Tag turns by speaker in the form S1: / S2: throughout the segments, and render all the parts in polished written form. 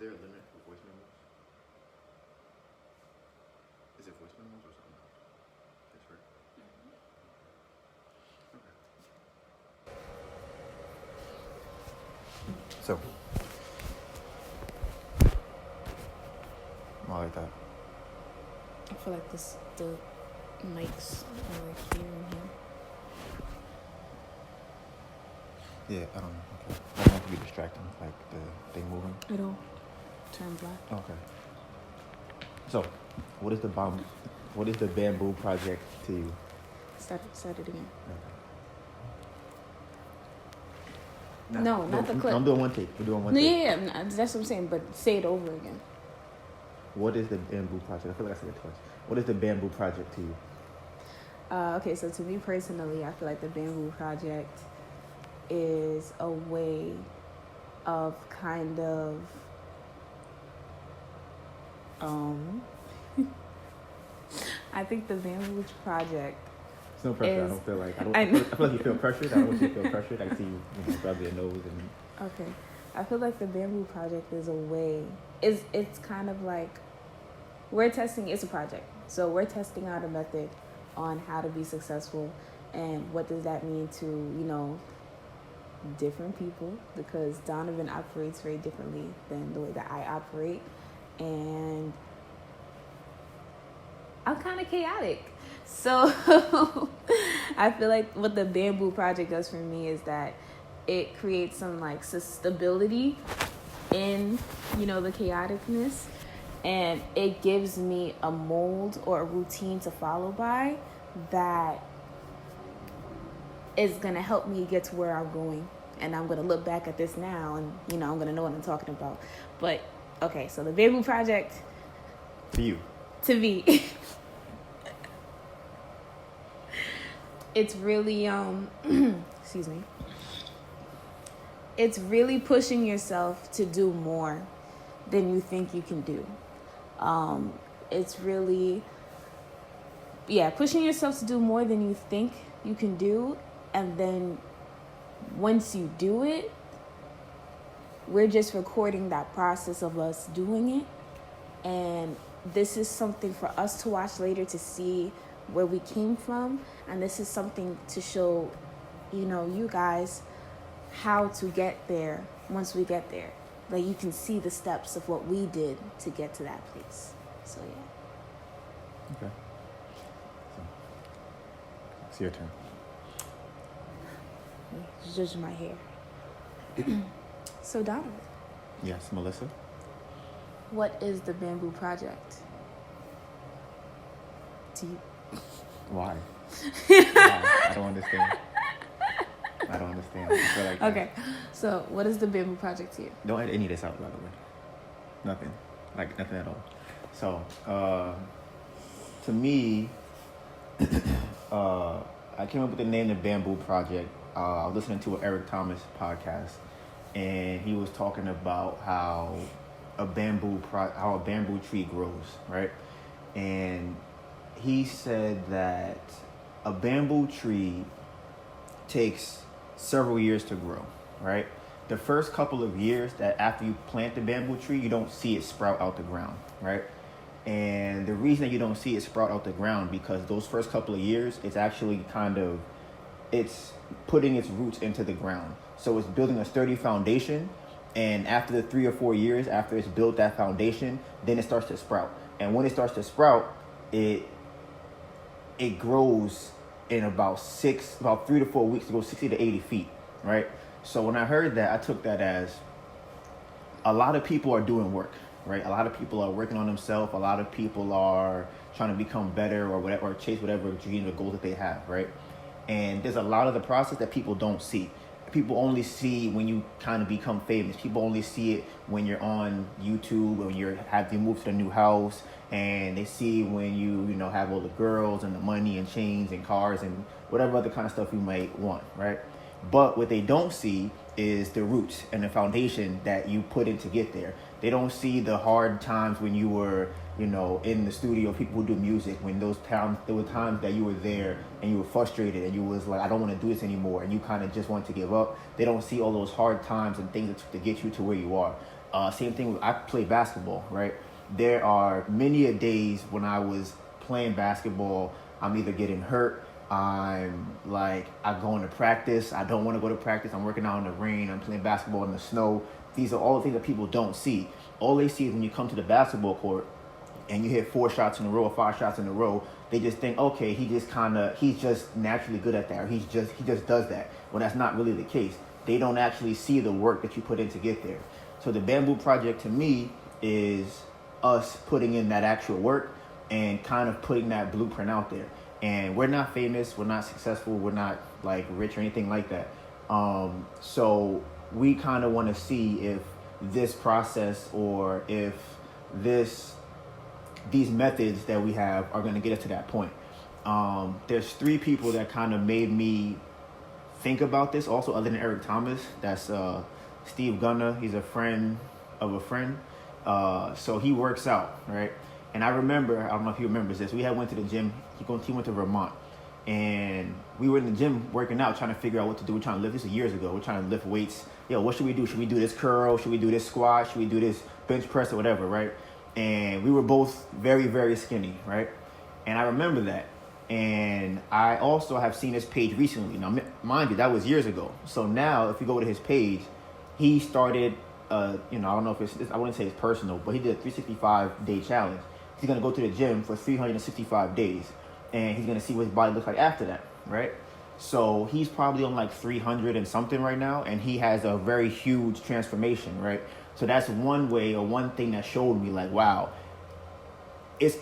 S1: there a limit for voice memos? Is it voice memos or something else? That's right. Okay. So, I like that.
S2: I feel like the mics are like here and here.
S1: Yeah, I don't know. Okay. I don't want to be distracting, like the thing moving.
S2: It'll turn black.
S1: Okay. So, what is the bamboo project to you?
S2: Start it again.
S1: Okay.
S2: No, not the clip.
S1: No, I'm doing one take. We're doing one
S2: No,
S1: take.
S2: yeah, that's what I'm saying. But say it over again.
S1: What is the bamboo project? I feel like I said it twice. What is the bamboo project to you?
S2: Okay, so to me personally, I feel like the bamboo project is a way of kind of I think the bamboo project.
S1: It's no pressure. I don't feel like I feel like you feel pressured. I don't want you to feel pressured. I see you rub your nose and.
S2: Okay, I feel like the bamboo project is a way. It's kind of like we're testing. It's a project, so we're testing out a method on how to be successful, and what does that mean to different people, because Donivan operates very differently than the way that I operate, and I'm kind of chaotic. So I feel like what the bamboo project does for me is that it creates some like stability in the chaoticness, and it gives me a mold or a routine to follow by that is going to help me get to where I'm going. And I'm going to look back at this now and, I'm going to know what I'm talking about. But, okay, so the bamboo project.
S1: To you.
S2: To me. It's really, excuse me. It's really pushing yourself to do more than you think you can do. It's really, pushing yourself to do more than you think you can do. And then once you do it, we're just recording that process of us doing it. And this is something for us to watch later to see where we came from. And this is something to show, you guys how to get there once we get there. Like, you can see the steps of what we did to get to that place. So, yeah.
S1: Okay. So, it's your turn.
S2: Judge my hair. So, Donovan.
S1: Yes, Melissa.
S2: What is the bamboo project to you?
S1: Why? I don't understand. I feel like
S2: okay. So, what is the bamboo project to you?
S1: Don't edit any of this out, by the way. Nothing. Like, nothing at all. So, to me, I came up with the name The Bamboo Project. I was listening to an Eric Thomas podcast, and he was talking about how a bamboo tree grows, right? And he said that a bamboo tree takes several years to grow, right? The first couple of years that after you plant the bamboo tree, you don't see it sprout out the ground, right? And the reason that you don't see it sprout out the ground, because those first couple of years, it's actually it's putting its roots into the ground. So it's building a sturdy foundation. And after the 3 or 4 years, after it's built that foundation, then it starts to sprout. And when it starts to sprout, it grows in about 3 to 4 weeks to go 60 to 80 feet, right? So when I heard that, I took that as a lot of people are doing work, right? A lot of people are working on themselves. A lot of people are trying to become better or whatever, or chase whatever dreams or goals that they have, right? And there's a lot of the process that people don't see. People only see when you kind of become famous. People only see it when you're on YouTube, when you move to the new house, and they see when you have all the girls and the money and chains and cars and whatever other kind of stuff you might want, right? But what they don't see is the roots and the foundation that you put in to get there. They don't see the hard times when you were, in the studio, people who do music, when there were times that you were there and you were frustrated and you was like, I don't want to do this anymore, and you kind of just want to give up. They don't see all those hard times and things that took to get you to where you are. Same thing. I play basketball, right? There are many a days when I was playing basketball, I'm either getting hurt. I go into practice. I don't want to go to practice. I'm working out in the rain. I'm playing basketball in the snow. These are all the things that people don't see. All they see is when you come to the basketball court and you hit 4 shots in a row or 5 shots in a row, they just think, okay, he's just naturally good at that, or he just does that. Well, that's not really the case. They don't actually see the work that you put in to get there. So the Bamboo Project to me is us putting in that actual work and kind of putting that blueprint out there. And we're not famous, we're not successful, we're not like rich or anything like that. So we kind of want to see if this process or if these methods that we have are going to get us to that point. There's 3 people that kind of made me think about this also, other than Eric Thomas. That's Steve Gunner. He's a friend of a friend. So he works out, right? And I remember, I don't know if he remembers this, we had went to the gym. He went to Vermont. And we were in the gym working out, trying to figure out what to do. We're trying to lift, this was years ago. We're trying to lift weights. Yo, what should we do? Should we do this curl? Should we do this squat? Should we do this bench press or whatever, right? And we were both very, very skinny, right? And I remember that. And I also have seen his page recently. Now, mind you, that was years ago. So now, if you go to his page, he started, I don't know if it's, I wouldn't say it's personal, but he did a 365-day challenge. He's going to go to the gym for 365 days. And he's going to see what his body looks like after that, right? So he's probably on like 300 and something right now. And he has a very huge transformation, right? So that's one way or one thing that showed me like, wow, it's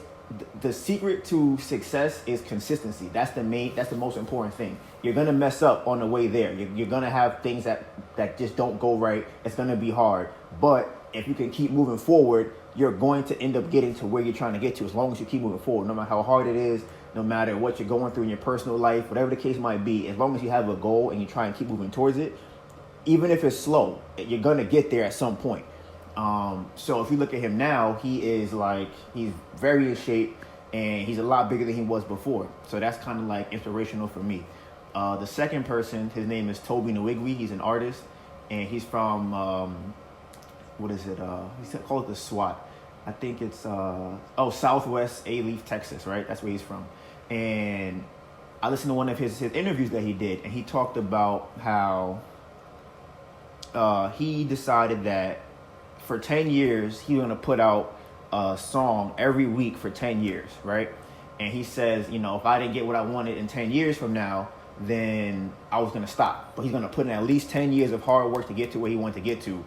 S1: the secret to success is consistency. That's the most important thing. You're going to mess up on the way there. You're going to have things that just don't go right. It's going to be hard. But if you can keep moving forward, you're going to end up getting to where you're trying to get to as long as you keep moving forward, no matter how hard it is, no matter what you're going through in your personal life, whatever the case might be, as long as you have a goal and you try and keep moving towards it, even if it's slow, you're going to get there at some point. So if you look at him now, he's very in shape and he's a lot bigger than he was before. So that's kind of like inspirational for me. The second person, his name is Toby Nwigwe. He's an artist and he's from, he's called the SWAT. I think it's, Southwest A-Leaf, Texas, right? That's where he's from. And I listened to one of his interviews that he did, and he talked about how he decided that for 10 years, he was going to put out a song every week for 10 years, right? And he says, if I didn't get what I wanted in 10 years from now, then I was going to stop. But he's going to put in at least 10 years of hard work to get to where he wanted to get to.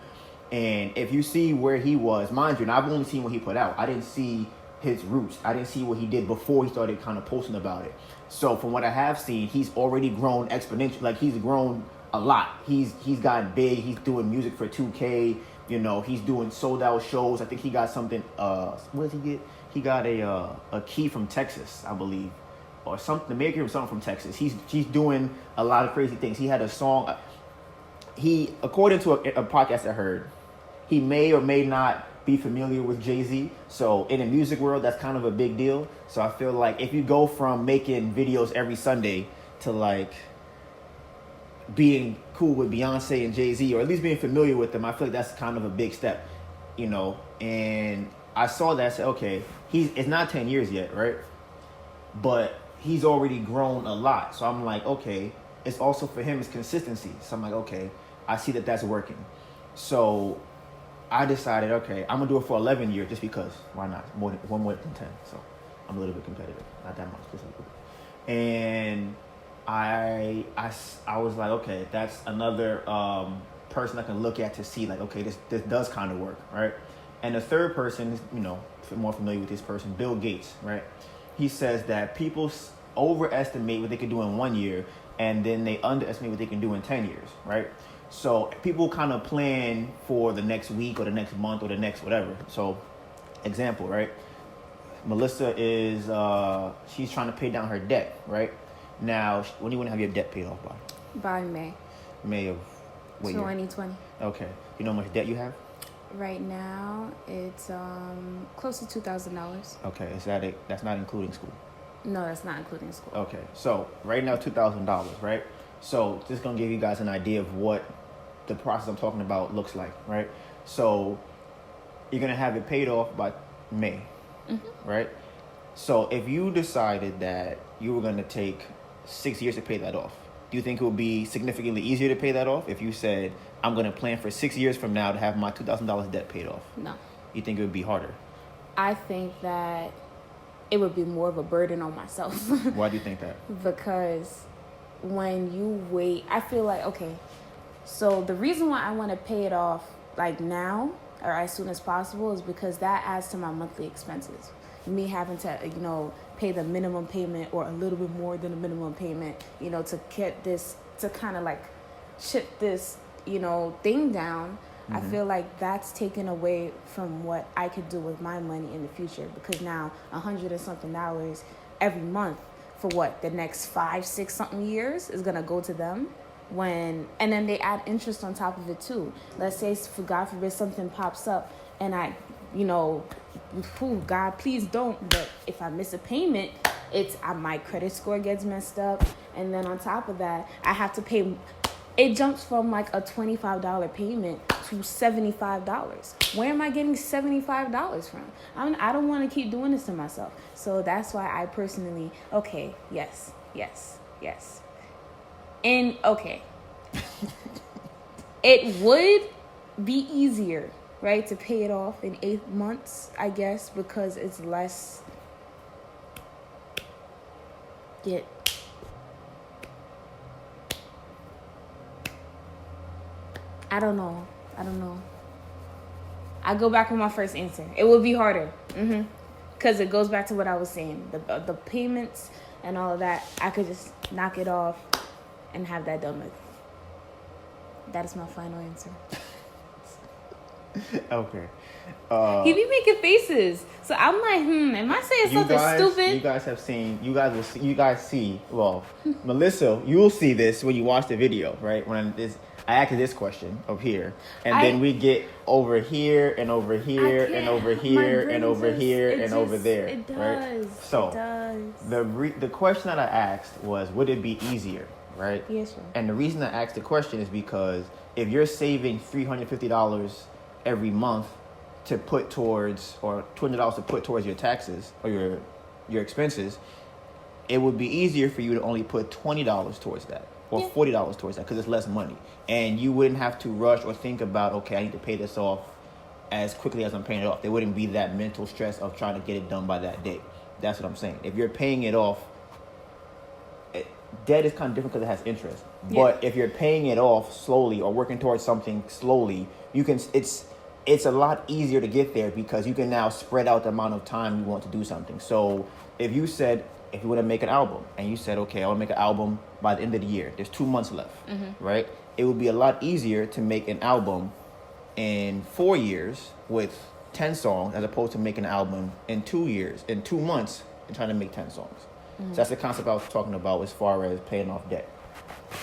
S1: And if you see where he was, mind you, and I've only seen what he put out. I didn't see his roots. I didn't see what he did before he started kind of posting about it. So from what I have seen, he's already grown exponentially. Like he's grown a lot. He's gotten big. He's doing music for 2K. He's doing sold out shows. I think he got something. What did he get? He got a key from Texas, I believe, or something. The maker of something from Texas. He's doing a lot of crazy things. He had a song. According to a podcast I heard, he may or may not be familiar with Jay-Z. So in the music world, that's kind of a big deal. So I feel like if you go from making videos every Sunday to like being cool with Beyonce and Jay-Z, or at least being familiar with them, I feel like that's kind of a big step, And I saw that, I said, okay, it's not 10 years yet, right? But he's already grown a lot. So I'm like, okay, it's also for him, it's consistency. So I'm like, okay, I see that that's working. So I decided, okay, I'm gonna do it for 11 years just because. Why not? One more than 10. So I'm a little bit competitive, not that much, just a little bit. And I was like, okay, that's another person I can look at to see like, okay, this does kind of work, right? And the third person is, more familiar with this person, Bill Gates, right? He says that people overestimate what they can do in 1 year, and then they underestimate what they can do in 10 years, right? So people kind of plan for the next week or the next month or the next whatever. So example, right? Melissa is, she's trying to pay down her debt, right? Now, when do you want to have your debt paid off by?
S2: By May.
S1: May of what year?
S2: 2020.
S1: Okay. You know how much debt you have?
S2: Right now, it's close to $2,000.
S1: Okay. That's not including school?
S2: No, that's not including school.
S1: Okay. So right now, $2,000, right? So just going to give you guys an idea of what the process I'm talking about looks like, right? So you're gonna have it paid off by May, right? So if you decided that you were gonna take 6 years to pay that off, do you think it would be significantly easier to pay that off if you said, I'm gonna plan for 6 years from now to have my $2,000 debt paid off?
S2: No.
S1: You think it would be harder?
S2: I think that it would be more of a burden on myself.
S1: Why do you think that?
S2: Because when you wait, I feel like, okay, so the reason why I want to pay it off like now or as soon as possible is because that adds to my monthly expenses. Me having to, pay the minimum payment or a little bit more than the minimum payment, to get this, to kind of like chip this, thing down. I feel like that's taken away from what I could do with my money in the future, because now $100 and something every month for what, the next 5, 6 something years is gonna go to them, and then they add interest on top of it too. Let's say, for God forbid, something pops up and I, God please don't, but if I miss a payment, my credit score gets messed up, and then on top of that I have to pay. It jumps from like a $25 payment to $75. Where am I getting $75 from? I don't want to keep doing this to myself. So that's why I personally, okay, yes. And okay, it would be easier, right, to pay it off in 8 months, I guess, because it's less. I don't know. I go back with my first answer. It would be harder. Because it goes back to what I was saying. The payments and all of that, I could just knock it off and have that done with. That is my final answer.
S1: Okay.
S2: He be making faces. So I'm like, am I saying something stupid?
S1: You guys see, well, Melissa, you'll see this when you watch the video, right? I asked this question over here, and then we get over here and over here and over here and over here and over there.
S2: It does.
S1: Right? So
S2: it does.
S1: the question that I asked was, would it be easier, right?
S2: Yes, sir.
S1: And the reason I asked the question is because if you're saving $350 every month to put towards, or $200 to put towards your taxes or your expenses, it would be easier for you to only put $20 towards that. Or $40 towards that, because it's less money, and you wouldn't have to rush or think about, okay, I need to pay this off as quickly as I'm paying it off. There wouldn't be that mental stress of trying to get it done by that date. That's what I'm saying. If you're paying it off, debt is kind of different because it has interest. Yeah. But if you're paying it off slowly or working towards something slowly, it's a lot easier to get there because you can now spread out the amount of time you want to do something. So if you want to make an album and you said, okay, I want to make an album by the end of the year, there's 2 months left, right? It would be a lot easier to make an album in 4 years with 10 songs as opposed to making an album in 2 years, in 2 months, and trying to make 10 songs. So that's the concept I was talking about as far as paying off debt.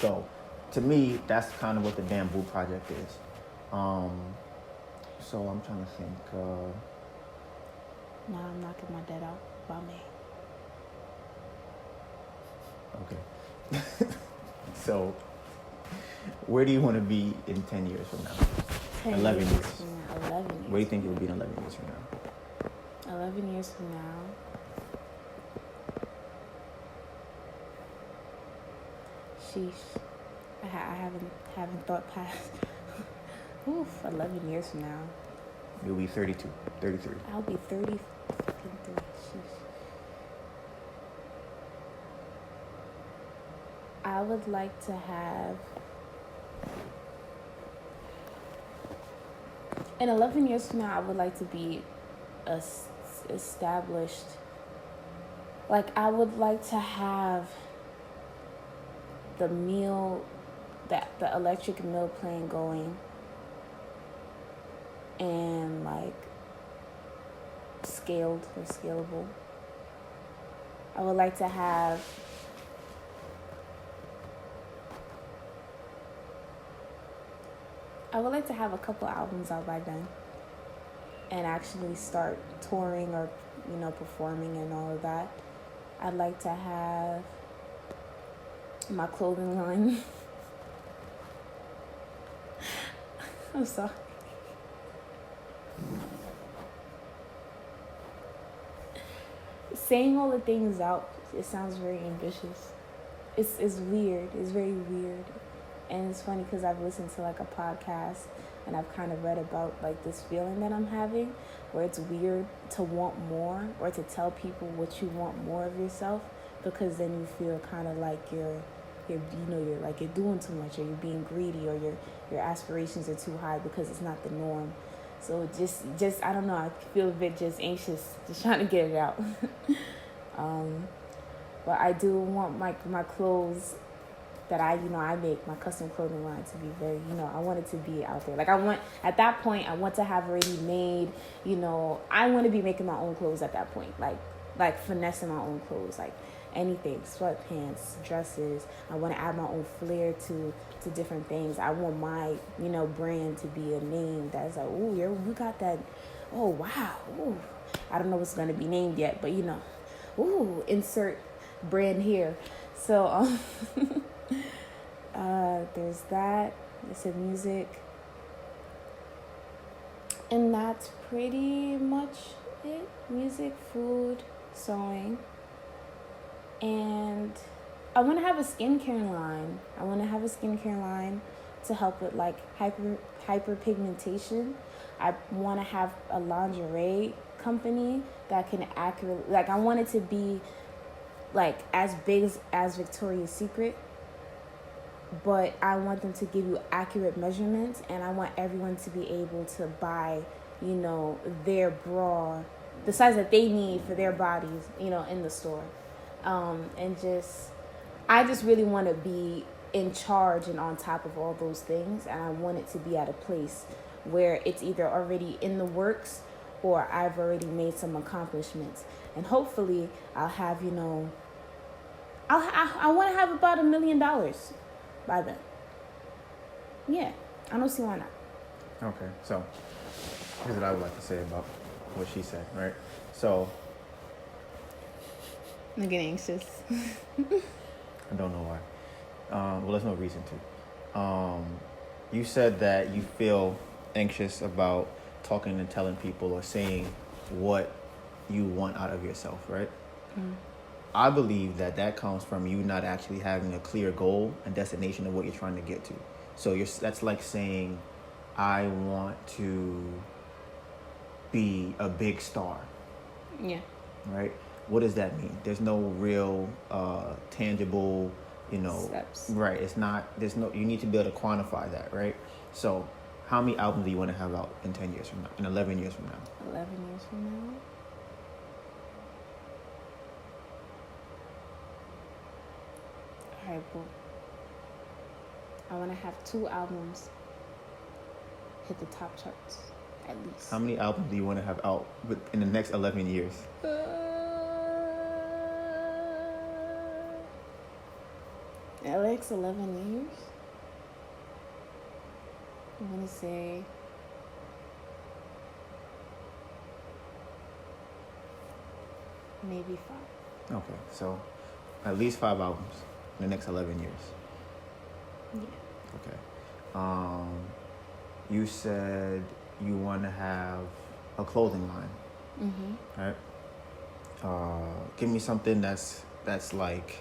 S1: So to me, that's kind of what the Bamboo Project is. So I'm trying to think.
S2: Now I'm knocking my debt out by me.
S1: Okay. So, where do you want to be in 10 years from now? 11 years.
S2: From now. 11 years.
S1: Where do you think you will be in 11 years from now?
S2: 11 years from now. Sheesh. I haven't thought past. Oof, 11 years from now.
S1: You'll be 32, 33.
S2: I'll be 30. Sheesh. I would like to have, in 11 years from now, I would like to be established. Like, I would like to have the electric mill plant going, and like scaled or scalable. I would like to have a couple albums out by then, and actually start touring or, performing and all of that. I'd like to have my clothing line. I'm sorry. saying all the things out, it sounds very ambitious. It's weird. It's very weird. And it's funny because I've listened to like a podcast and I've kind of read about like this feeling that I'm having where it's weird to want more or to tell people what you want more of yourself, because then you feel kind of like you're doing too much, or you're being greedy, or your aspirations are too high because it's not the norm. So just I don't know, I feel a bit just anxious just trying to get it out. But I do want my clothes that I make, my custom clothing line, to be very, I want it to be out there. Like at that point, I want to have already made, I want to be making my own clothes at that point. Like finessing my own clothes, like anything, sweatpants, dresses. I want to add my own flair to different things. I want my, brand to be a name that's like, oh, you got that. Oh, wow. Ooh. I don't know what's going to be named yet, but ooh, insert brand here. So, there's that. There's the music. And that's pretty much it. Music, food, sewing. And I want to have a skincare line. To help with like hyperpigmentation. I want to have a lingerie company that can accurately, like I want it to be like as big as Victoria's Secret, but I want them to give you accurate measurements, and I want everyone to be able to buy, their bra, the size that they need for their bodies, in the store. I just really want to be in charge and on top of all those things, and I want it to be at a place where it's either already in the works or I've already made some accomplishments, and hopefully I'll have, I want to have about $1 million by then. Yeah, I don't see why not.
S1: Okay, so here's what I would like to say about what she said, right? So
S2: I'm getting anxious.
S1: I don't know why. Well, there's no reason to. You said that you feel anxious about talking and telling people or saying what you want out of yourself, right? Mm. I believe that comes from you not actually having a clear goal and destination of what you're trying to get to. So that's like saying, I want to be a big star.
S2: Yeah.
S1: Right? What does that mean? There's no real tangible,
S2: steps.
S1: Right. You need to be able to quantify that, right? So how many albums do you want to have out in 10 years from now, in 11 years from now?
S2: 11 years from now? All right, boo. I want to have 2 albums hit the top charts, at least.
S1: How many albums do you want to have out in the next 11 years?
S2: Alex, 11 years? I'm going to say maybe 5.
S1: Okay, so at least 5 albums in the next 11 years.
S2: Yeah.
S1: Okay. You said you want to have a clothing line. Mm-hmm. Right? Give me something that's like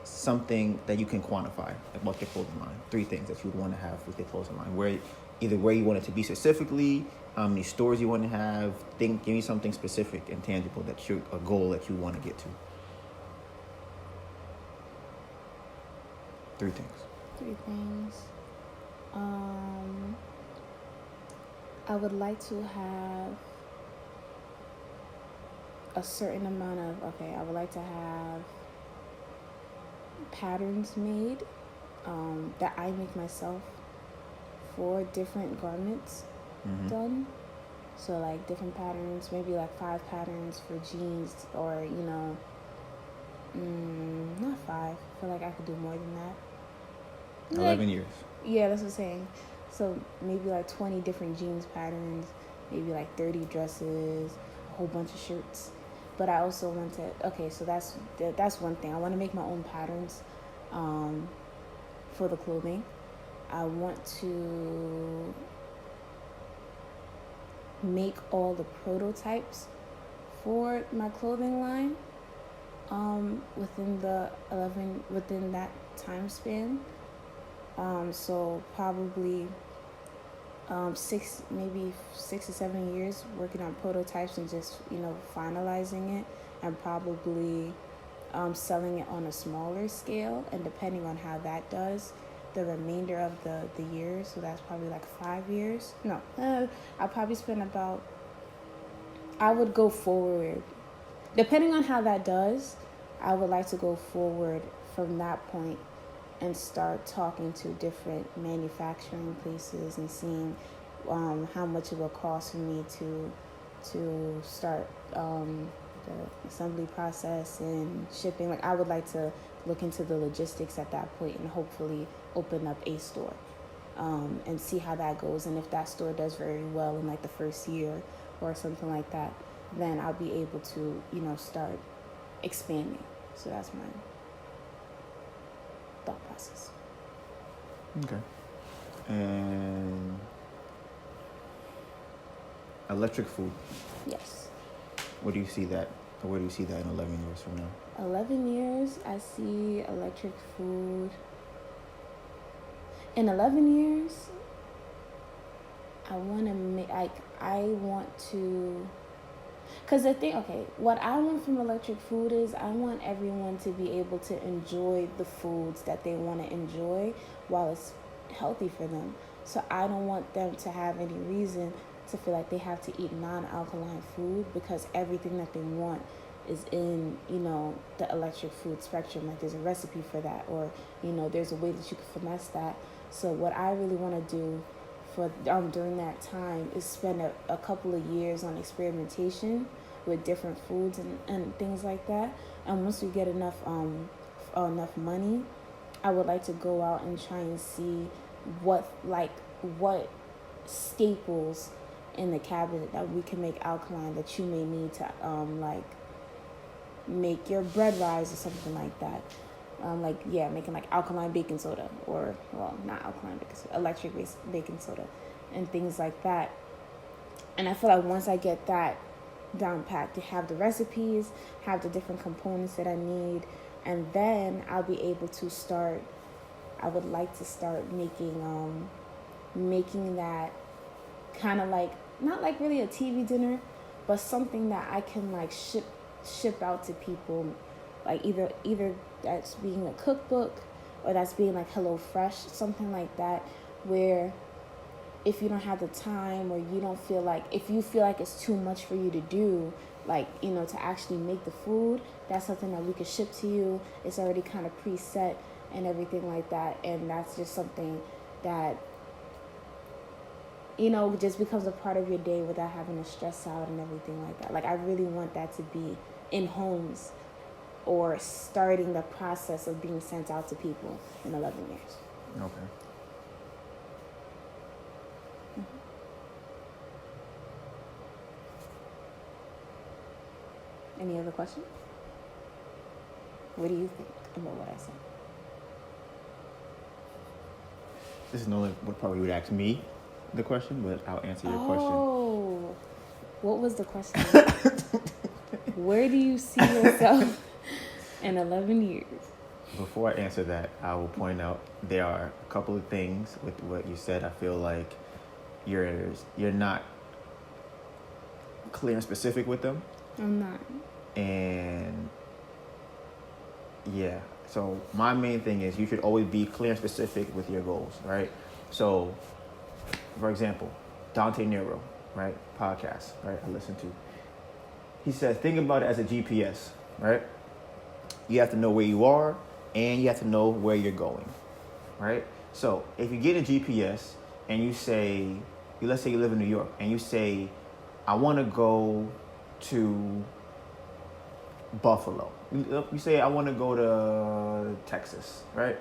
S1: something that you can quantify about your clothing line. 3 things that you would want to have with your clothing line. Where you want it to be specifically, how many stores you want to have. Give me something specific and tangible a goal that you want to get to. 3 things.
S2: 3 things. I would like to have a certain amount of, I would like to have patterns made that I make myself for different garments done. So like different patterns, maybe like 5 patterns for jeans, or not 5. I feel like I could do more than that.
S1: 11 years.
S2: Yeah, that's what I'm saying. So maybe like 20 different jeans patterns, maybe like 30 dresses, a whole bunch of shirts. But I also want to, so that's one thing. I want to make my own patterns for the clothing. I want to make all the prototypes for my clothing line, within that time span. So probably 6 to 7 years working on prototypes and just finalizing it, and probably selling it on a smaller scale. And depending on how that does, the remainder of the years, so that's probably like 5 years. No, I'll probably spend about. I would go forward, depending on how that does. I would like to go forward from that point and start talking to different manufacturing places and seeing how much it will cost for me to start the assembly process and shipping. Like, I would like to look into the logistics at that point and hopefully open up a store and see how that goes. And if that store does very well in like the first year or something like that, then I'll be able to start expanding. So that's my thought process.
S1: Okay. And electric food.
S2: Yes.
S1: Where do you see that in 11 years from now?
S2: 11 years, I see electric food. In 11 years, I want to, because what I want from electric food is I want everyone to be able to enjoy the foods that they want to enjoy while it's healthy for them. So I don't want them to have any reason to feel like they have to eat non-alkaline food, because everything that they want is in, the electric food spectrum. Like, there's a recipe for that, or, there's a way that you can finesse that. So what I really want to do for during that time is spend a couple of years on experimentation with different foods and things like that. And once we get enough money, I would like to go out and try and see what staples in the cabinet that we can make alkaline that you may need to make your bread rise or something like that. Making like alkaline baking soda, or, well, not alkaline baking soda, electric baking soda, and things like that. And I feel like once I get that down packed, to have the recipes, have the different components that I need, and then I'll be able to start. I would like to start making that kind of like, not like really a TV dinner, but something that I can like ship out to people, like either that's being a cookbook or that's being like HelloFresh, something like that, where if you don't have the time, or if you feel like it's too much for you to do, to actually make the food, that's something that we could ship to you. It's already kind of preset and everything like that, and that's just something that just becomes a part of your day without having to stress out and everything like that. Like, I really want that to be in homes, or starting the process of being sent out to people in 11 years.
S1: Okay.
S2: Any other questions? What do you think about what I said?
S1: This is Nolan would probably would ask me the question, but I'll answer your question.
S2: Oh, what was the question? Where do you see yourself in 11 years?
S1: Before I answer that, I will point out there are a couple of things with what you said. I feel like you're not clear and specific with them.
S2: I'm not.
S1: And yeah, so my main thing is you should always be clear and specific with your goals, right? So, for example, Dante Nero, right? Podcast, right? I listen to. He says, think about it as a GPS, right? You have to know where you are, and you have to know where you're going, right? So if you get a GPS and let's say you live in New York, and you say, I want to go to Buffalo. You say, I want to go to Texas, right?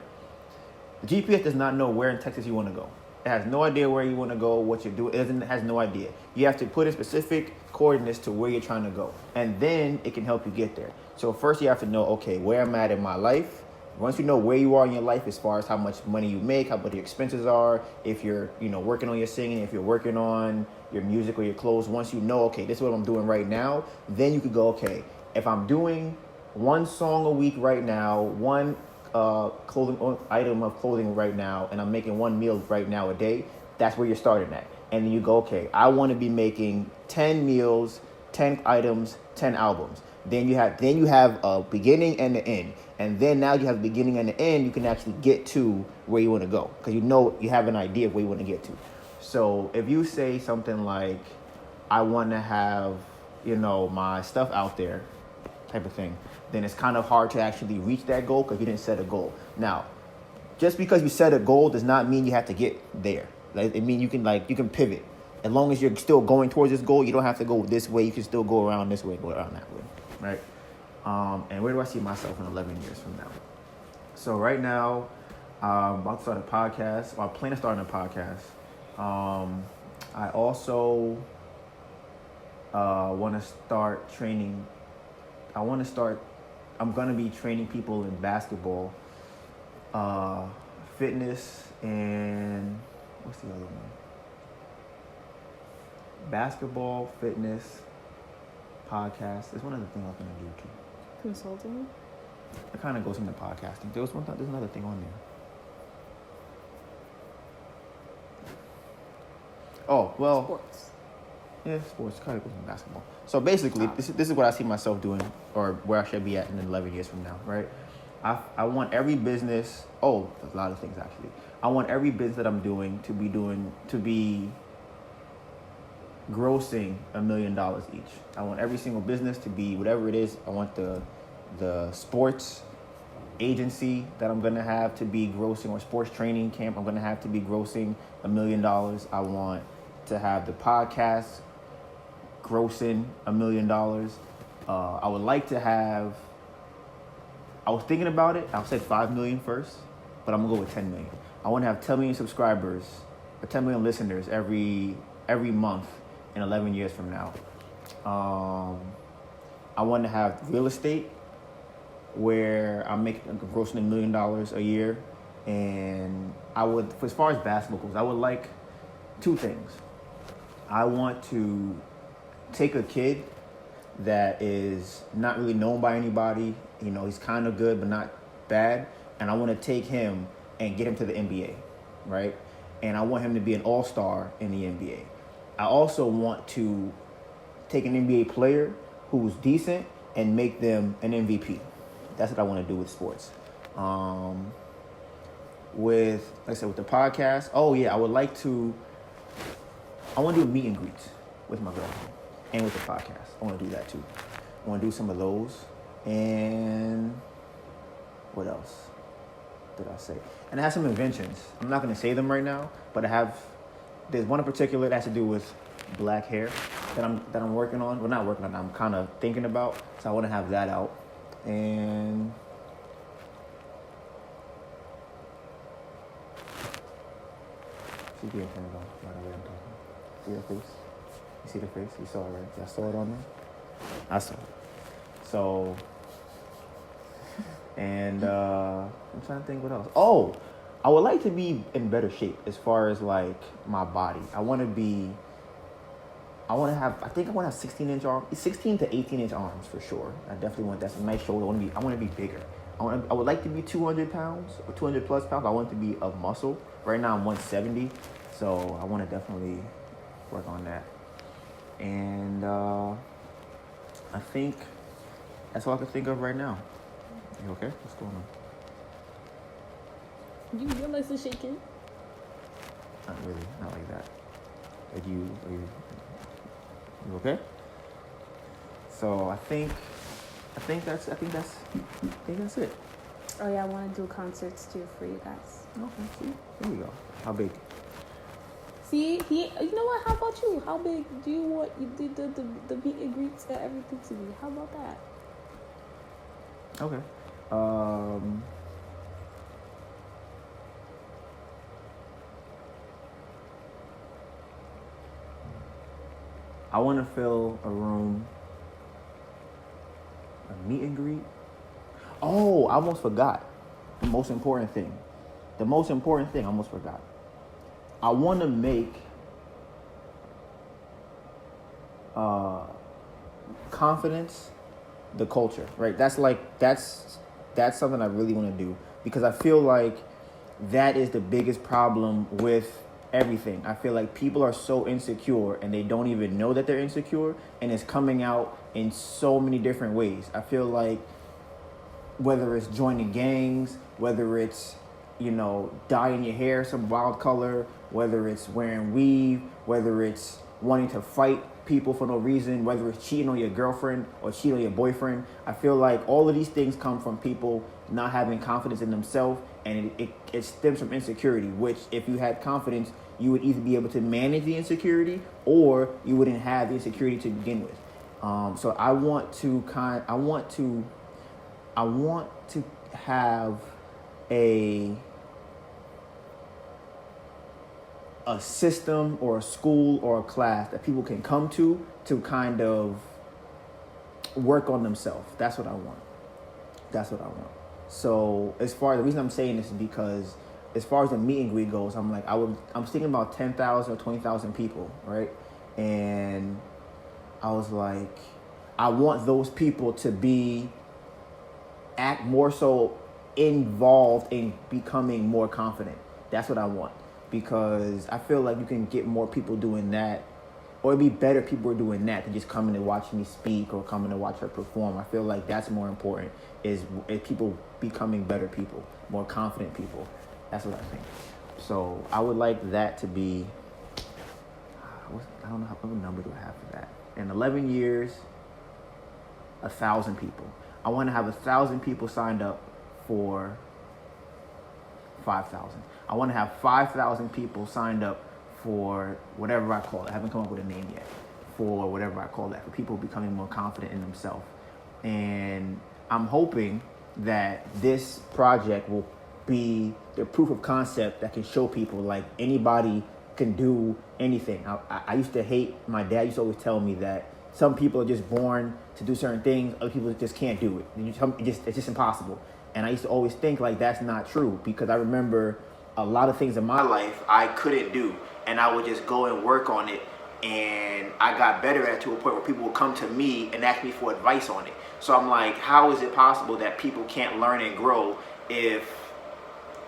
S1: The GPS does not know where in Texas you want to go. It has no idea where you want to go, what you're doing. It has no idea. You have to put in specific coordinates to where you're trying to go, and then it can help you get there. So first you have to know, okay, where I'm at in my life. Once you know where you are in your life, as far as how much money you make, how much your expenses are, if you're, working on your singing, if you're working on your music or your clothes. Once you know, okay, this is what I'm doing right now, then you could go, okay, if I'm doing one song a week right now, one clothing item of clothing right now, and I'm making one meal right now a day, that's where you're starting at. And then you go, okay, I want to be making 10 meals, 10 items, 10 albums. Then you have a beginning and the end. And then now you have the beginning and the end, you can actually get to where you want to go. Because you have an idea of where you want to get to. So if you say something like, I want to have, my stuff out there type of thing, then it's kind of hard to actually reach that goal because you didn't set a goal. Now, just because you set a goal does not mean you have to get there. It means you can pivot. As long as you're still going towards this goal, you don't have to go this way. You can still go around this way, go around that way, right? And where do I see myself in 11 years from now? So right now, I'm about to start a podcast. Well, I plan to start a podcast. I also want to start training. I'm going to be training people in basketball, fitness, and what's the other one? Basketball, fitness, podcast. There's one other thing I was going to do too.
S2: Consulting?
S1: It kind of goes into podcasting. There's another thing on there. Oh, well.
S2: Sports.
S1: Yeah, sports kind of goes into basketball. So basically, this is what I see myself doing, or where I should be at in 11 years from now, right? I want every business. Oh, there's a lot of things actually. I want every business that I'm doing to be grossing $1 million each. I want every single business to be whatever it is. I want the sports agency that I'm gonna have to be grossing, or sports training camp I'm gonna have to be grossing $1 million. I want to have the podcast grossing $1 million. I would like to have. I was thinking about it. I said 5 million first, but I'm gonna go with 10 million. I want to have 10 million subscribers, or 10 million listeners every month in 11 years from now. I want to have real estate where I'm grossing $1 million a year, and as far as basketball goes, I would like 2 things. I want to take a kid that is not really known by anybody. He's kind of good but not bad, and I want to take him and get him to the NBA, right? And I want him to be an all-star in the NBA. I also want to take an NBA player who's decent and make them an MVP. That's what I want to do with sports. With the podcast, I want to do meet and greets with my girlfriend and with the podcast. I want to do that too. I want to do some of those. And what else did I say? And I have some inventions. I'm not going to say them right now, but there's one in particular that has to do with black hair that I'm working on. Well, not working on, I'm kind of thinking about. So I want to have that out. And she's being turned on by the way I'm talking. See her face? You see the face? You saw it, right? Y'all saw it on there? I saw it. So, and I'm trying to think what else. Oh, I would like to be in better shape as far as like my body. I want to have 16 to 18 inch arms for sure. I definitely want that. Some nice shoulder. I want to be bigger. I would like to be 200 pounds or 200 plus pounds. I want to be of muscle. Right now I'm 170, so I want to definitely work on that. And I think that's all I can think of right now. You okay? What's going on?
S2: Your legs are shaking.
S1: Not really, not like that. Are you okay? So I think that's it.
S2: Oh yeah, I want to do concerts too for you guys.
S1: Okay, see, there we go. How big?
S2: See, you know what? How about you? How big do you want the meet and greets and everything to be? How about that?
S1: Okay. I want to fill a room, a meet and greet. Oh, I almost forgot the most important thing. I almost forgot. I want to make uh, confidence, the culture, right? That's something I really want to do, because I feel like that is the biggest problem with everything. I feel like people are so insecure and they don't even know that they're insecure, and it's coming out in so many different ways. I feel like whether it's joining gangs, whether it's, dyeing your hair some wild color, whether it's wearing weave, whether it's wanting to fight people for no reason, whether it's cheating on your girlfriend or cheating on your boyfriend. I feel like all of these things come from people not having confidence in themselves, and it stems from insecurity, which if you had confidence, you would either be able to manage the insecurity or you wouldn't have the insecurity to begin with. So I want to have a system or a school or a class that people can come to kind of work on themselves. That's what I want. So the reason I'm saying this is because as far as the meet and greet goes, I'm thinking about 10,000 or 20,000 people, right? And I was like, I want those people to act more so involved in becoming more confident. That's what I want, because I feel like you can get more people doing that, or it'd be better if people were doing that than just coming to watch me speak or coming to watch her perform. I feel like that's more important, is people becoming better people, more confident people. That's what I think. So I would like that to be, I don't know what number do I have for that. In 11 years, 1,000 people. I want to have 1,000 people signed up for 5,000. I want to have 5,000 people signed up for whatever I call it. I haven't come up with a name yet for whatever I call that, for people becoming more confident in themselves. And I'm hoping that this project will be the proof of concept that can show people like anybody can do anything. I used to hate, my dad used to always tell me that some people are just born to do certain things, other people just can't do it. It's just impossible. And I used to always think like that's not true, because I remember a lot of things in my life I couldn't do, and I would just go and work on it, and I got better at it to a point where people would come to me and ask me for advice on it. So I'm like, how is it possible that people can't learn and grow if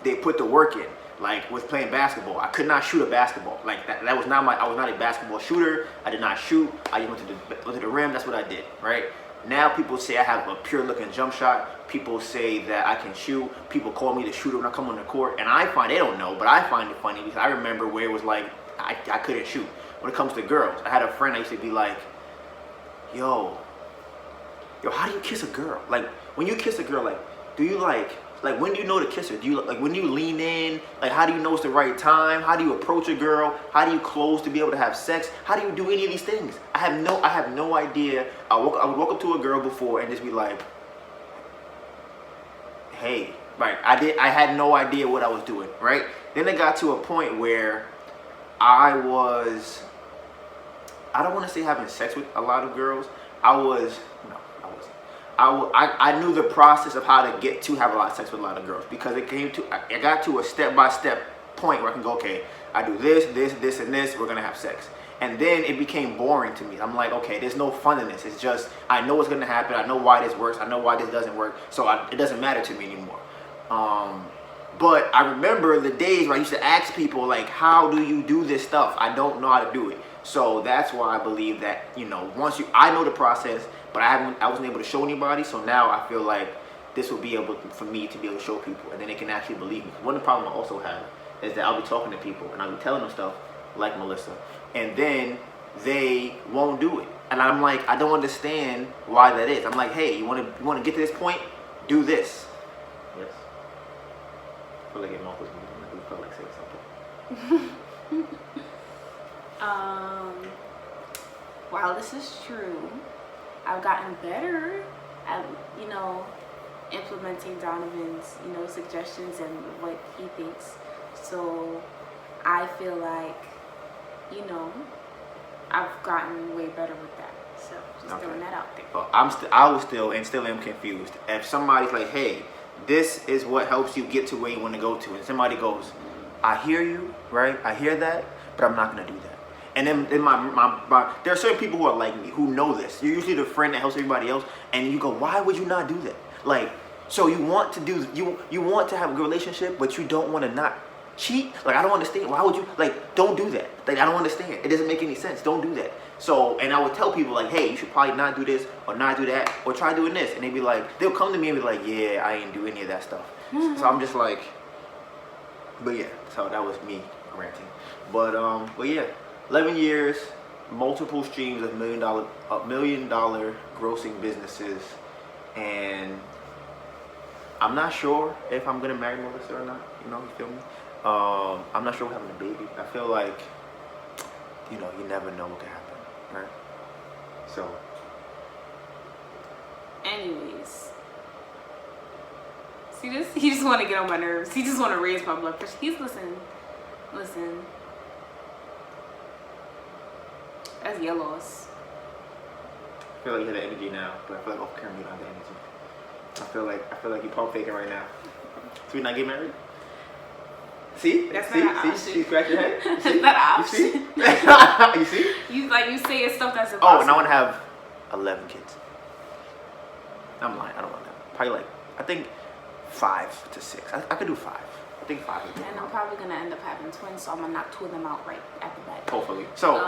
S1: they put the work in? Like with playing basketball, I could not shoot a basketball. Like that was not I was not a basketball shooter. I did not shoot. I just went to the rim. That's what I did, right? Now people say I have a pure looking jump shot. People say that I can shoot. People call me the shooter when I come on the court, and they don't know, but I find it funny because I remember where it was like I couldn't shoot. When it comes to girls, I had a friend I used to be like, yo, how do you kiss a girl? Like when you kiss a girl, like do you like when do you know to kiss her? Do you when do you lean in? Like how do you know it's the right time? How do you approach a girl? How do you close to be able to have sex? How do you do any of these things? I have no idea. I would walk up to a girl before and just be like, hey, right? I had no idea what I was doing, right? Then it got to a point where I don't want to say having sex with a lot of girls. I knew the process of how to get to have a lot of sex with a lot of girls, because I got to a step-by-step point where I can go, okay, I do this, and this, we're gonna have sex. And then it became boring to me. I'm like, okay, there's no fun in this. It's just, I know what's gonna happen. I know why this works. I know why this doesn't work. So it doesn't matter to me anymore. But I remember the days where I used to ask people, like, how do you do this stuff? I don't know how to do it. So that's why I believe that, I know the process, but I wasn't able to show anybody. So now I feel like this will be able for me to be able to show people, and then they can actually believe me. One of the problems I also have is that I'll be talking to people and I'll be telling them stuff like Melissa, and then they won't do it. And I'm like, I don't understand why that is. I'm like, hey, you want to get to this point? Do this. Yes. I feel like getting off this movie. I do feel like saying something.
S2: While this is true, I've gotten better at, implementing Donovan's, suggestions and what he thinks. So I feel like, I've gotten way better with that. So just throwing that out there.
S1: Well, I was still am confused. If somebody's like, hey, this is what helps you get to where you want to go to, and somebody goes, I hear you, right? I hear that, but I'm not going to do that. And then in there are certain people who are like me, who know this. You're usually the friend that helps everybody else, and you go, why would you not do that? Like, so you want to have a good relationship, but you don't want to not cheat? Like, I don't understand. Why would you, like, don't do that. Like, I don't understand. It doesn't make any sense. Don't do that. So, and I would tell people, like, hey, you should probably not do this, or not do that, or try doing this. And they'd be like, they'll come to me and be like, yeah, I ain't do any of that stuff. So I'm just like, but yeah, so that was me ranting. But yeah, 11 years, multiple streams of $1 million grossing businesses, and I'm not sure if I'm gonna marry Melissa or not. You know, you feel me? I'm not sure we're having a baby. I feel like, you know, you never know what can happen, right? So,
S2: anyways, see this? He just want to get on my nerves. He just want to raise my blood pressure. He's listen. That's yellows.
S1: I feel like you have the energy now, but I feel like off camera you don't have the energy. I feel like you pump faking right now. So we not get married? See?
S2: That's
S1: see?
S2: not an option.
S1: See? You scratch your head?
S2: That's not an option.
S1: You see?
S2: You say stuff that's impossible.
S1: Oh, and I want to have 11 kids. I'm lying. I don't want that. Probably like, I think 5 to 6. I could do 5. I think 5 would be
S2: And I'm probably gonna end up having twins, so I'm gonna knock 2 of them out right at the back.
S1: hopefully. So,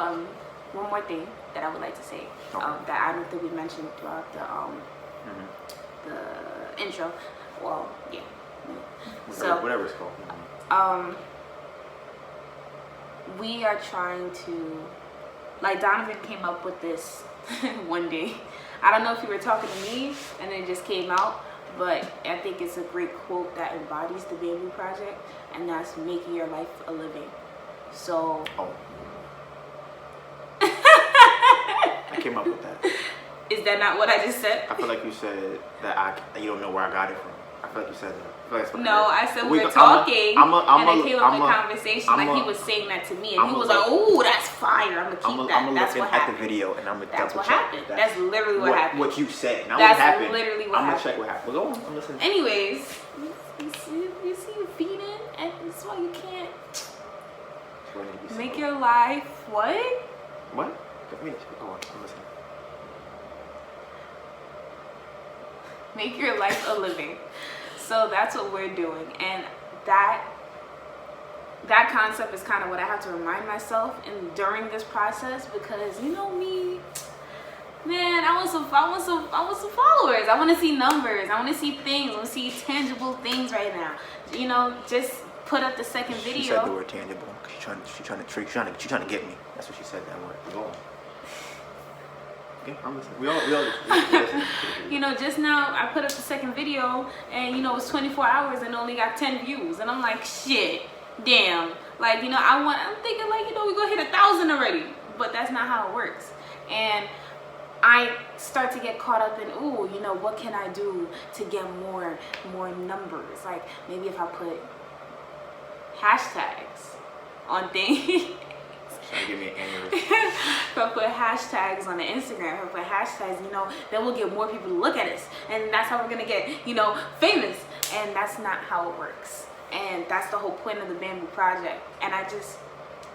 S2: one more thing that I would like to say, that I don't think we mentioned throughout the intro. Well, yeah.
S1: whatever it's called.
S2: We are trying to, like, Donivan came up with this one day. I don't know if you were talking to me and it just came out, but I think it's a great quote that embodies the Bamboo Project, and that's making your life a living. So.
S1: Oh. I came up with that.
S2: Is that not what I just said?
S1: I feel like you said that you don't know where I got it from. I feel like you said that.
S2: No, I said we were talking, and it came up in conversation. Like, he was saying that to me, and he was like, "Oh, that's fire! I'm gonna keep that." That's what happened.
S1: At the video, and I'm gonna
S2: That's
S1: double
S2: what
S1: check.
S2: happened. That's literally what happened.
S1: What you said. Now
S2: that's
S1: what happened.
S2: Literally what happened.
S1: I'm gonna check what happened. Well, go on. I'm listening.
S2: Anyways, you see you feeding, and that's why you can't make your life what?
S1: What? Go on. I'm listening.
S2: Make your life a living. So that's what we're doing, and that concept is kind of what I have to remind myself during this process, because you know me, man, I want some followers. I want to see numbers. I want to see things. I want to see tangible things right now. You know, just put up the second video.
S1: She said the word tangible. She's trying to get me. That's what she said. That word. Go on. Okay, I'm listening. We all listen.
S2: You know, just now I put up the second video, and you know, it's 24 hours and only got 10 views, and I'm like, shit, damn. Like, you know, I'm thinking, like, you know, we gonna hit 1,000 already, but that's not how it works. And I start to get caught up in, ooh, you know, what can I do to get more numbers? Like, maybe if I put hashtags on things.
S1: Trying to give me an aneurysm.
S2: If I put hashtags on the Instagram, if I put hashtags, you know, then we'll get more people to look at us, and that's how we're gonna get, you know, famous. And that's not how it works. And that's the whole point of the Bamboo Project. And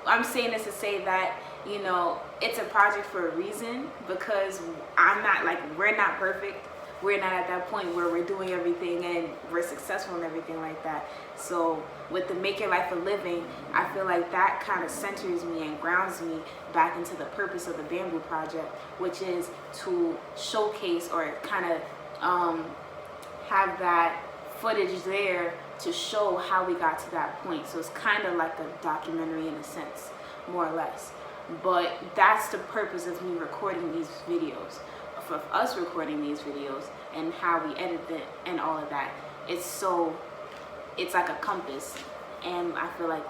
S2: I'm saying this to say that, you know, it's a project for a reason, because we're not perfect. We're not at that point where we're doing everything and we're successful and everything like that. So with the Make Your Life a Living, I feel like that kind of centers me and grounds me back into the purpose of the Bamboo Project, which is to showcase or kind of have that footage there to show how we got to that point. So it's kind of like a documentary in a sense, more or less. But that's the purpose of me recording these videos, of us recording these videos, and how we edit it and all of that. It's like a compass, and I feel like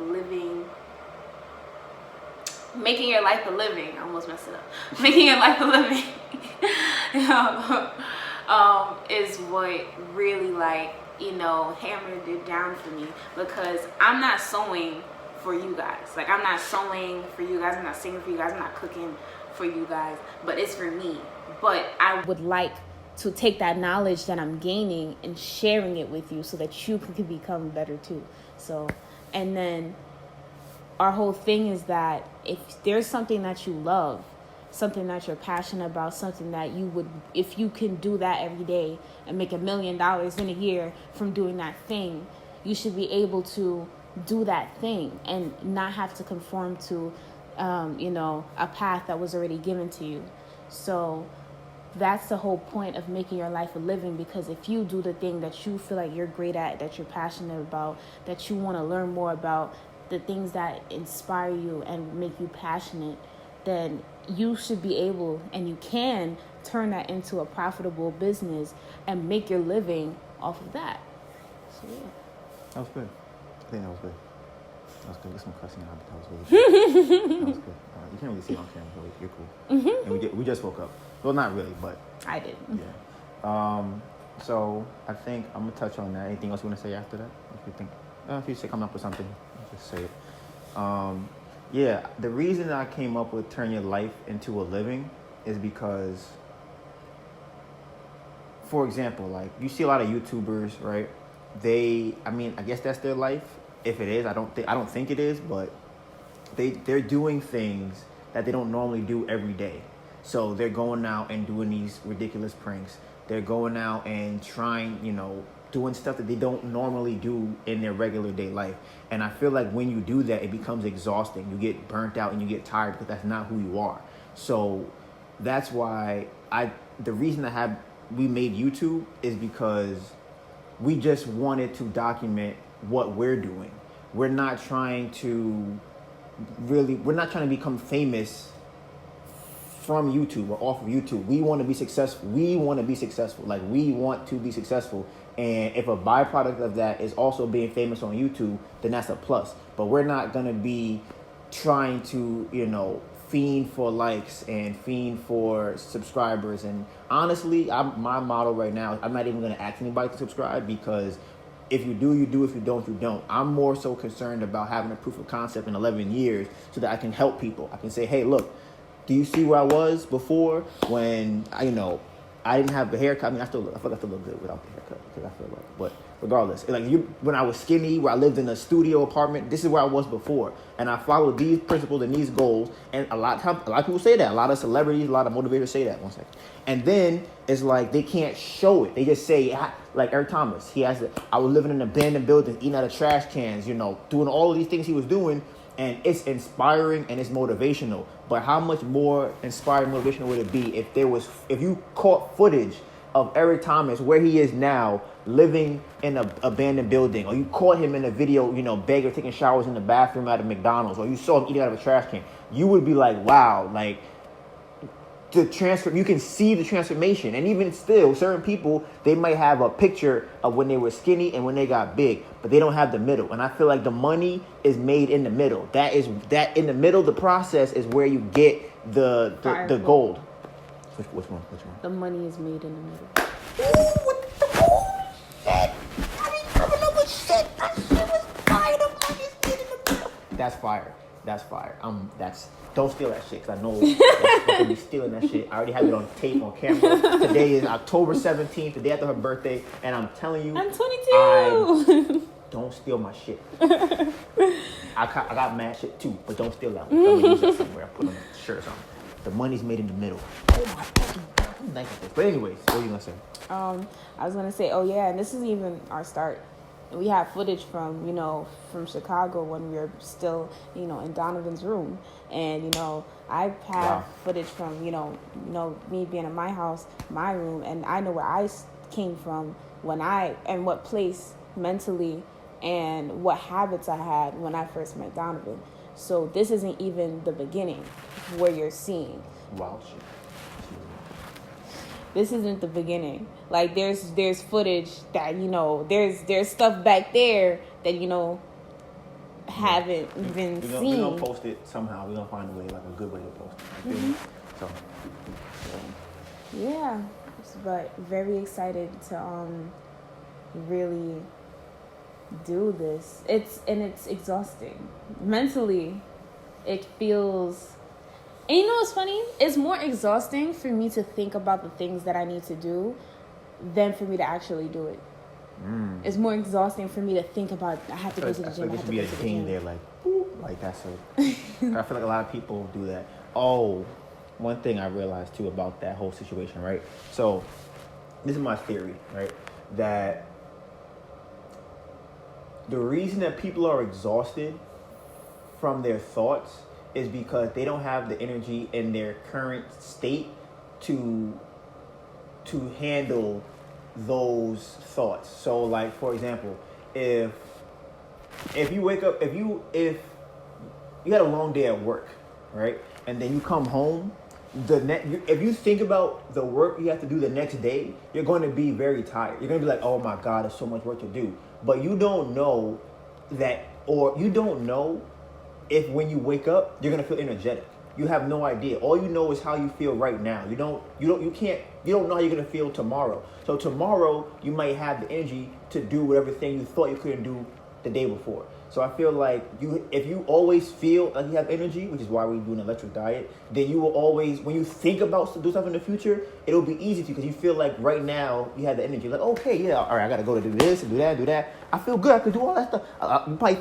S2: making your life a living, I almost messed it up, making your life a living is what really, like, you know, hammered it down for me, because I'm not sewing for you guys. Like, I'm not sewing for you guys, I'm not singing for you guys, I'm not cooking for you guys, but it's for me. But I would like to take that knowledge that I'm gaining and sharing it with you so that you can become better too. So, and then our whole thing is that, if there's something that you love, something that you're passionate about, something that you would, if you can do that every day and make $1 million in a year from doing that thing, you should be able to do that thing and not have to conform to, a path that was already given to you. So that's the whole point of making your life a living, because if you do the thing that you feel like you're great at, that you're passionate about, that you want to learn more about, the things that inspire you and make you passionate, then you should be able, and you can turn that into a profitable business and make your living off of that. So yeah.
S1: That was good. I think that was good. That was good. Get some cussing out, but that was really good. That was good. You can't really see it on camera, but you're cool. Mm-hmm. And we just woke up. Well, not really, but
S2: I did.
S1: Yeah. So I think I'm gonna touch on that. Anything else you want to say after that? If you think, if you say come up with something, just say it. Yeah, the reason I came up with turn your life into a living is because, for example, like you see a lot of YouTubers, right? I guess that's their life. If it is, I don't think it is, but they're doing things that they don't normally do every day. So they're going out and doing these ridiculous pranks. They're going out and trying, doing stuff that they don't normally do in their regular day life. And I feel like when you do that, it becomes exhausting. You get burnt out and you get tired because that's not who you are. So that's why the reason we made YouTube is because we just wanted to document what we're doing. We're not trying to become famous from YouTube or off of YouTube. We want to be successful. Like, we want to be successful. And if a byproduct of that is also being famous on YouTube, then that's a plus. But we're not going to be trying to, fiend for likes and fiend for subscribers. And honestly, my motto right now, I'm not even going to ask anybody to subscribe, because if you do, you do. If you don't, you don't. I'm more so concerned about having a proof of concept in 11 years so that I can help people. I can say, hey, look, do you see where I was before when, I didn't have a haircut? I mean, I feel like I still look good without the haircut, because I feel like, but regardless, when I was skinny, where I lived in a studio apartment, this is where I was before. And I followed these principles and these goals. And a lot of people say that. A lot of celebrities, a lot of motivators say that. One second. And then it's like they can't show it. They just say, like Eric Thomas, I was living in an abandoned building, eating out of trash cans, doing all of these things he was doing. And it's inspiring and it's motivational. But how much more inspiring, motivational would it be if you caught footage of Eric Thomas where he is now, living in an abandoned building, or you caught him in a video, begging, taking showers in the bathroom at a McDonald's, or you saw him eating out of a trash can, you would be like, wow, like you can see the transformation. And even still, certain people, they might have a picture of when they were skinny and when they got big, but they don't have the middle. And I feel like the money is made in the middle. That in the middle, the process is where you get the gold. Which one?
S2: The money is made in the middle.
S1: Ooh, what the shit! I mean, coming up with shit. That shit was fire. The money is made in the middle. That's fire. Don't steal that shit, because I know that's fucking be stealing that shit. I already have it on tape, on camera. Today is October 17th, the day after her birthday, and I'm telling you,
S2: I'm 22.
S1: Don't steal my shit. I got mad shit too, but don't steal that one. I'm gonna use that somewhere. I put on a shirt or something. The money's made in the middle. Oh my fucking God, I'm nice at this. But anyways, what were you gonna say?
S2: I was gonna say, and this is even our start. We have footage from Chicago when we were still, in Donovan's room. And, I have footage from, me being in my house, my room, and I know where I came from and what place mentally and what habits I had when I first met Donovan. So this isn't even the beginning where you're seeing.
S1: Wow, shit.
S2: This isn't the beginning. Like there's footage that there's stuff back there that haven't been seen.
S1: We're gonna post it somehow. We're gonna find a way, like a good way to post it.
S2: Mm-hmm.
S1: So
S2: yeah, but very excited to really do this. It's exhausting mentally. It feels. And you know what's funny? It's more exhausting for me to think about the things that I need to do than for me to actually do it. It's more exhausting for me to think about, I have to go to the gym.
S1: There should be a thing there, like, Like I feel like a lot of people do that. Oh, one thing I realized too about that whole situation, right? So this is my theory, right? That the reason that people are exhausted from their thoughts is because they don't have the energy in their current state to handle those thoughts. So like for example, if you wake up, if you had a long day at work, right? And then you come home, if you think about the work you have to do the next day, you're going to be very tired. You're going to be like, oh my God, there's so much work to do. But you don't know that, or you don't know if when you wake up, you're going to feel energetic. You have no idea. All you know is how you feel right now. You don't know how you're going to feel tomorrow. So tomorrow, you might have the energy to do whatever thing you thought you couldn't do the day before. So I feel like if you always feel like you have energy, which is why we do an electric diet, then you will always, when you think about to do stuff in the future, it'll be easy to you because you feel like right now you have the energy. Like, okay, yeah, all right, I got to go to do this and do that and do that. I feel good. I can do all that stuff.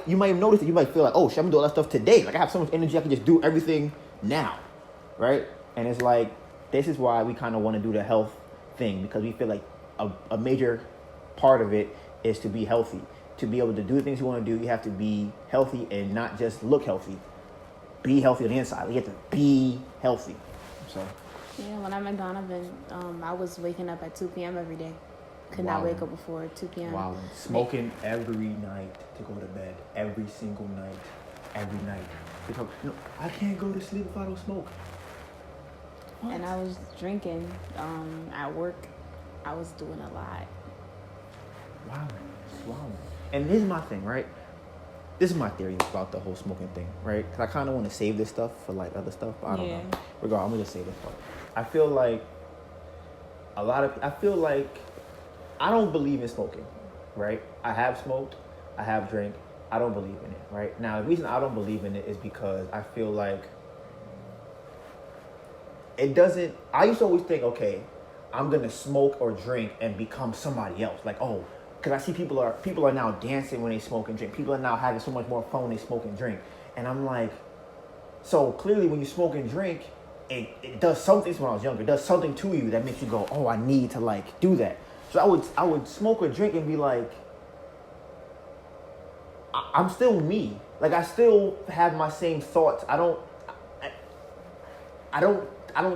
S1: You might have noticed that you might feel like, oh, shit, I'm going to do all that stuff today. Like I have so much energy, I can just do everything now, right? And it's like, this is why we kind of want to do the health thing, because we feel like a major part of it is to be healthy. To be able to do the things you want to do, you have to be healthy and not just look healthy. Be healthy on the inside. You have to be healthy. So.
S2: Yeah, when I'm at Donivan, I was waking up at 2 p.m. every day. Could not wake up before 2 p.m.
S1: Wow. Smoking every night to go to bed. Every single night. Every night. Because, no, I can't go to sleep if I don't smoke. What?
S2: And I was drinking at work. I was doing a lot.
S1: Wow. And this is my thing, right? This is my theory about the whole smoking thing, right? Because I kind of want to save this stuff for like other stuff, but I don't know. Regardless, I'm gonna just say this part. I feel like I don't believe in smoking, right? I have smoked, I have drank, I don't believe in it, right? Now, the reason I don't believe in it is because I feel like it doesn't. I used to always think, okay, I'm gonna smoke or drink and become somebody else, like, oh. Because I see people are now dancing when they smoke and drink. People are now having so much more fun when they smoke and drink. And I'm like, so clearly when you smoke and drink, it does something. This is when I was younger. It does something to you that makes you go, oh, I need to like do that. So I would smoke or drink and be like, I'm still me. Like I still have my same thoughts. I don't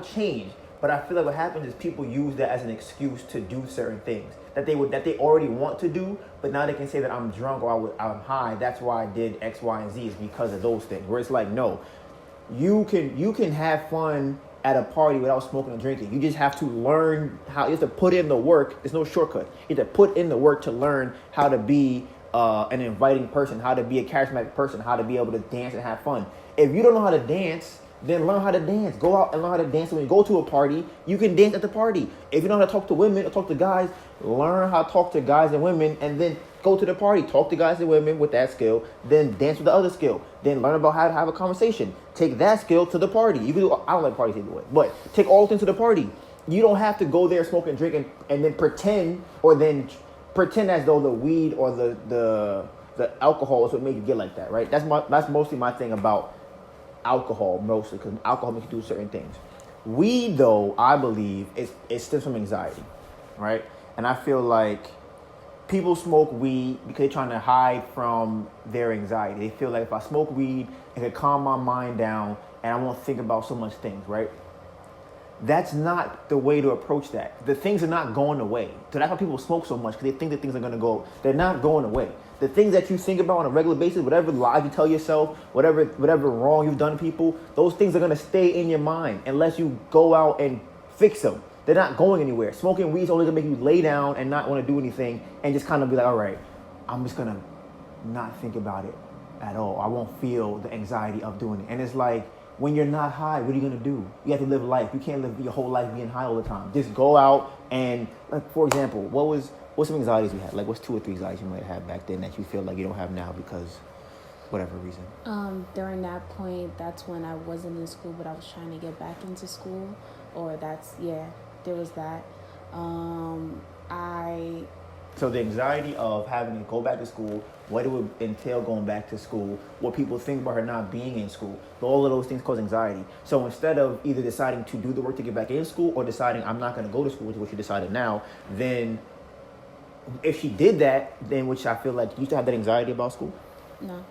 S1: change. But I feel like what happens is people use that as an excuse to do certain things that they already want to do, but now they can say that I'm drunk or I'm high. That's why I did X, Y, and Z is because of those things. Where it's like, no, you can have fun at a party without smoking and drinking. You just have to learn how. You have to put in the work. There's no shortcut. You have to put in the work to learn how to be an inviting person, how to be a charismatic person, how to be able to dance and have fun. If you don't know how to dance, then learn how to dance. Go out and learn how to dance. When you go to a party, you can dance at the party. If you know how to talk to women or talk to guys, learn how to talk to guys and women, and then go to the party. Talk to guys and women with that skill, then dance with the other skill. Then learn about how to have a conversation. Take that skill to the party. You can do. I don't like parties either way, but take all things to the party. You don't have to go there, smoke and drink, and then pretend as though the weed or the alcohol is what made you get like that, right? That's mostly my thing about alcohol, mostly, because alcohol makes you do certain things. Weed, though, I believe it stems from anxiety, right? And I feel like people smoke weed because they're trying to hide from their anxiety. They feel like if I smoke weed, it can calm my mind down and I won't think about so much things, right? That's not the way to approach that. The things are not going away. So that's why people smoke so much, because they think that things are going to go. They're not going away. The things that you think about on a regular basis, whatever lies you tell yourself, whatever wrong you've done to people, those things are going to stay in your mind unless you go out and fix them. They're not going anywhere. Smoking weed is only going to make you lay down and not want to do anything and just kind of be like, all right, I'm just going to not think about it at all. I won't feel the anxiety of doing it. And it's like, when you're not high, what are you going to do? You have to live life. You can't live your whole life being high all the time. Just go out and, like, for example, what's some anxieties you had? Like, what's 2 or 3 anxieties you might have back then that you feel like you don't have now because whatever reason?
S2: During that point, that's when I wasn't in school, but I was trying to get back into school. Or there was that.
S1: So the anxiety of having to go back to school, what it would entail going back to school, what people think about her not being in school, all of those things cause anxiety. So instead of either deciding to do the work to get back in school or deciding I'm not going to go to school, which is what she decided now, then if she did that, then which I feel like you used to have that anxiety about school.
S2: No.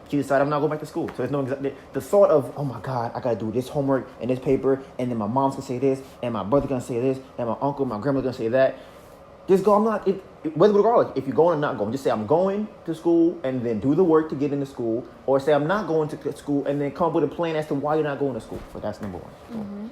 S1: She decided I'm not going back to school. So there's no anxiety. The thought of, oh my God, I got to do this homework and this paper, and then my mom's going to say this, and my brother's going to say this, and my uncle, my grandma's going to say that. Just go, I'm not, whether regardless, if you're going or not going, just say I'm going to school and then do the work to get into school, or say I'm not going to school and then come up with a plan as to why you're not going to school. So that's number one.
S2: Mm-hmm.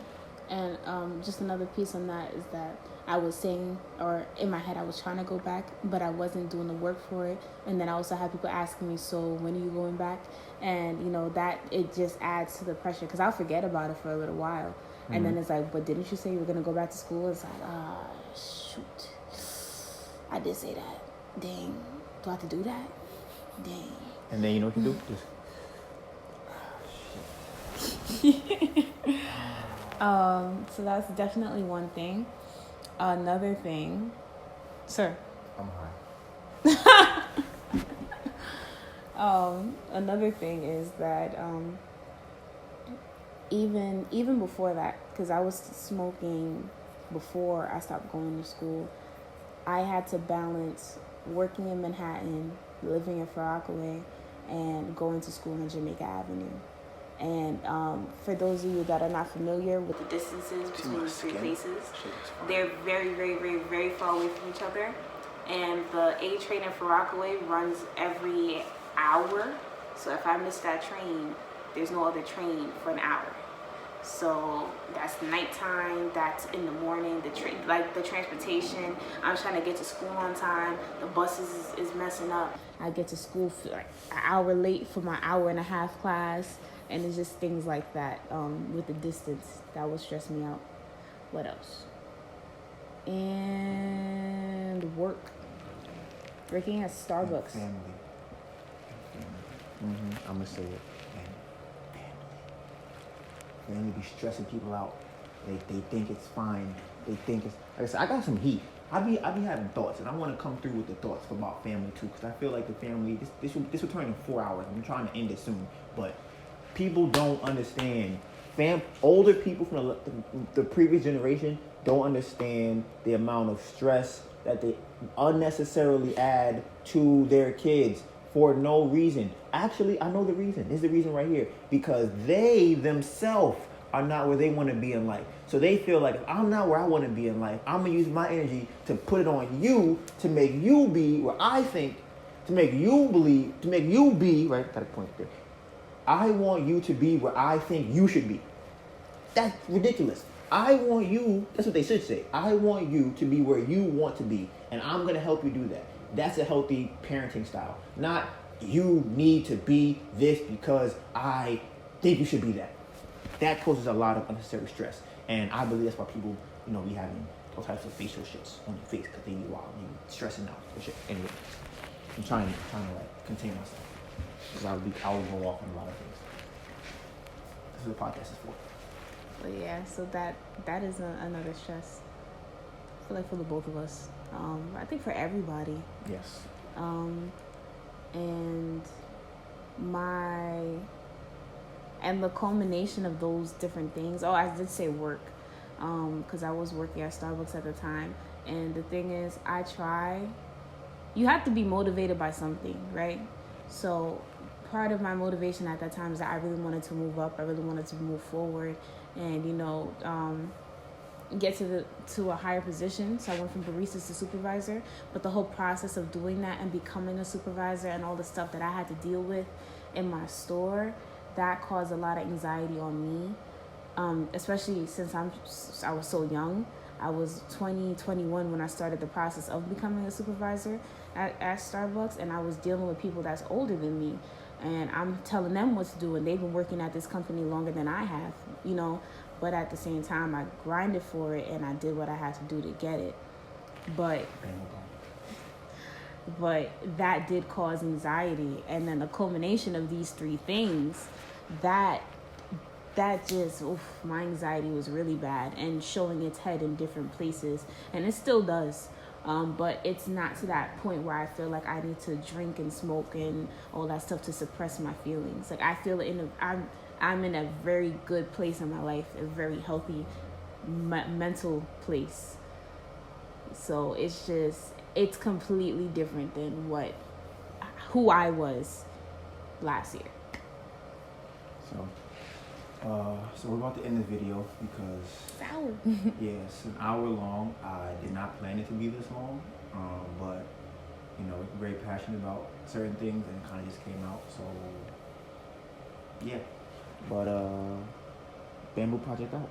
S2: And just another piece on that is that I was saying, or in my head, I was trying to go back, but I wasn't doing the work for it. And then I also had people asking me, so when are you going back? And, you know, that it just adds to the pressure because I'll forget about it for a little while. Mm-hmm. And then it's like, but didn't you say you were going to go back to school? It's like, shoot. I did say that. Dang. Do I have to do that? Dang.
S1: And then you know what you do?
S2: So that's definitely one thing. Another thing, sir.
S1: I'm high.
S2: Another thing is that even before that, because I was smoking before I stopped going to school, I had to balance working in Manhattan, living in Far Rockaway, and going to school in Jamaica Avenue. And for those of you that are not familiar with the distances between these three places, they're very, very, very, very far away from each other. And the A train in Far Rockaway runs every hour. So if I miss that train, there's no other train for an hour. So that's nighttime, that's in the morning, the transportation. I'm trying to get to school on time. The buses is messing up. I get to school for like an hour late for my hour and a half class. And it's just things like that with the distance that would stress me out. What else? And work. Working at Starbucks.
S1: Family. Mm-hmm. I'm going to say it. Family be stressing people out. They think it's fine. They think it's... Like I said, I got some heat. I be having thoughts, and I want to come through with the thoughts about family, too, because I feel like the family... This will turn in 4 hours. I'm trying to end it soon, but... People don't understand. Older people from the previous generation don't understand the amount of stress that they unnecessarily add to their kids for no reason. Actually, I know the reason. This is the reason right here. Because they themselves are not where they want to be in life. So they feel like, if I'm not where I want to be in life, I'm going to use my energy to put it on you to make you be where I think, to make you believe, to make you be, right? Got a point there. I want you to be where I think you should be. That's ridiculous. I want you, that's what they should say. I want you to be where you want to be, and I'm going to help you do that. That's a healthy parenting style. Not you need to be this because I think you should be that. That causes a lot of unnecessary stress. And I believe that's why people, be having all types of facial shits on their face because they be wild, they stressing out for shit. Anyway, I'm trying to contain myself. Because I will go off on a lot of things. This is what the podcast is for.
S2: But yeah, so that is another stress. I feel like for the both of us. I think for everybody.
S1: Yes.
S2: And the culmination of those different things. Oh, I did say work. Because I was working at Starbucks at the time. And the thing is, you have to be motivated by something, right? So part of my motivation at that time is that I really wanted to move up. I really wanted to move forward and, get to a higher position. So I went from barista to supervisor. But the whole process of doing that and becoming a supervisor and all the stuff that I had to deal with in my store, that caused a lot of anxiety on me, especially since I was so young. I was 21 when I started the process of becoming a supervisor at Starbucks, and I was dealing with people that's older than me. And I'm telling them what to do, and they've been working at this company longer than I have, But at the same time, I grinded for it, and I did what I had to do to get it. But that did cause anxiety. And then the culmination of these three things, that just, my anxiety was really bad and showing its head in different places. And it still does. But it's not to that point where I feel like I need to drink and smoke and all that stuff to suppress my feelings. Like I feel I'm in a very good place in my life, a very healthy mental place. So it's completely different than who I was last year.
S1: So we're about to end this video because it's an hour long. I did not plan it to be this long, but we're very passionate about certain things and it kind of just came out. So yeah, but Bamboo Project out.